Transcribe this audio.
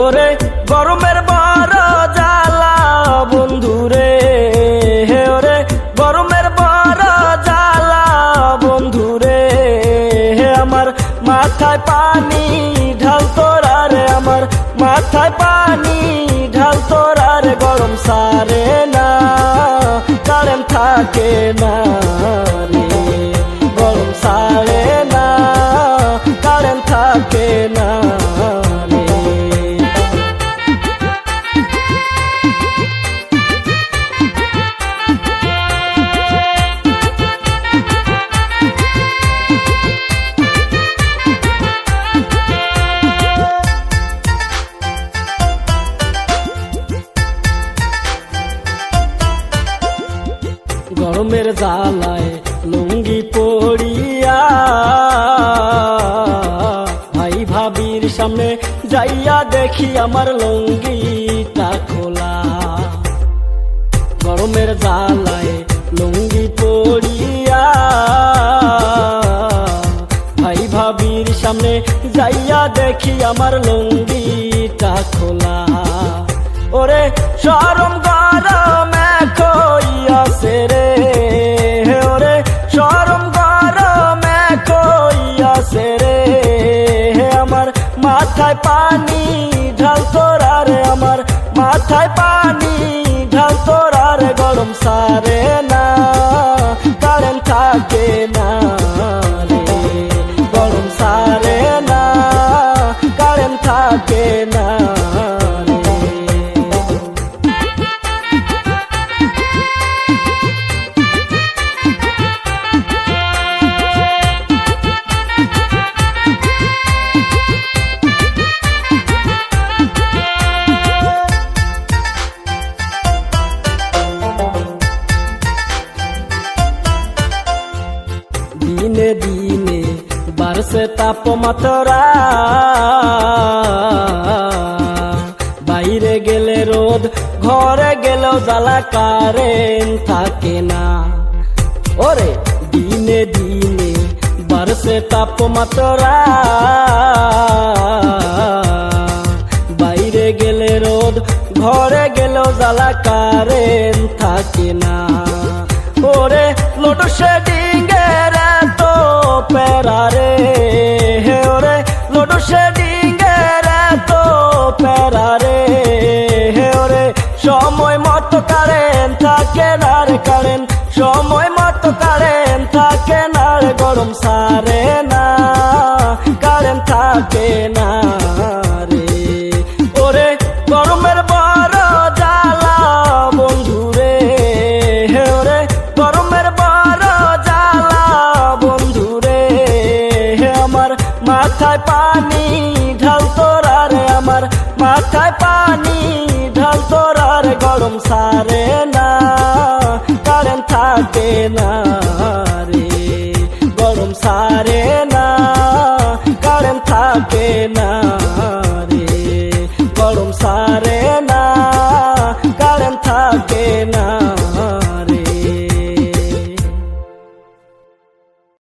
ওরে গরমের বড় জ্বালা বন্ধুরে, হে ওরে গরমের বড় জ্বালা বন্ধুরে, হে আমার মাথায় পানি ঢাল তোরা রে, আমার মাথায় পানি ঢাল তোরা রে। গরম সারে না, কারেন্ট থাকে না রে, গরম সারে না, কারেন্ট থাকে না রে। গরমের জ্বালায় লুঙ্গি পড়িয়া ভাই ভাবির সামনে যাইয়া দেখি আমার লুঙ্গিটা খোলা। গরমের জ্বালায় লুঙ্গি পড়িয়া ভাই ভাবির সামনে যাইয়া দেখি আমার লুঙ্গিটা খোলা। ওরে শরম গরমে কইয়াছে রে, ওরে শরম গরমে কইয়াছে রে, আমার মাথায় পানি ঢাল তোরা রে, আমার মাথায় পানি ঢাল তোরা রে। গরম সারে না, কারেন্ট থাকে না রে, গরম সারে না, কারেন্ট থাকে না রে। দিনে দিনে বাড়ছে তাপমাত্রা, বাইরে গেলে রোদ, ঘরে গেলেও জ্বালা, কারেন্ট থাকে না। ওরে দিনে দিনে বাড়ছে তাপমাত্রা, বাইরে গেলে রোদ, ঘরে গেলেও জ্বালা, কারেন্ট থাকে না। ওরে লোডশেডিং এর তো প্যারা রে, হে ওরে লোডশেডিং এর তো প্যারা রে, হে ওরে সময় মতো কারেন্ট থাকে না রে, কারেন্ট সময় মতো কারেন্ট থাকে না রে। গরম সারে না, কারেন্ট থাকে না রে। ওরে গরমের বড় জ্বালা বন্ধুরে, হে ওরে গরমের বড় জ্বালা বন্ধুরে, হে আমার মাথায় পানি ঢাল তোরা রে, আমার মাথায় পানি ঢাল তোরা রে। গরম সারে না, কারেন্ট থাকে না রে, গরম সারে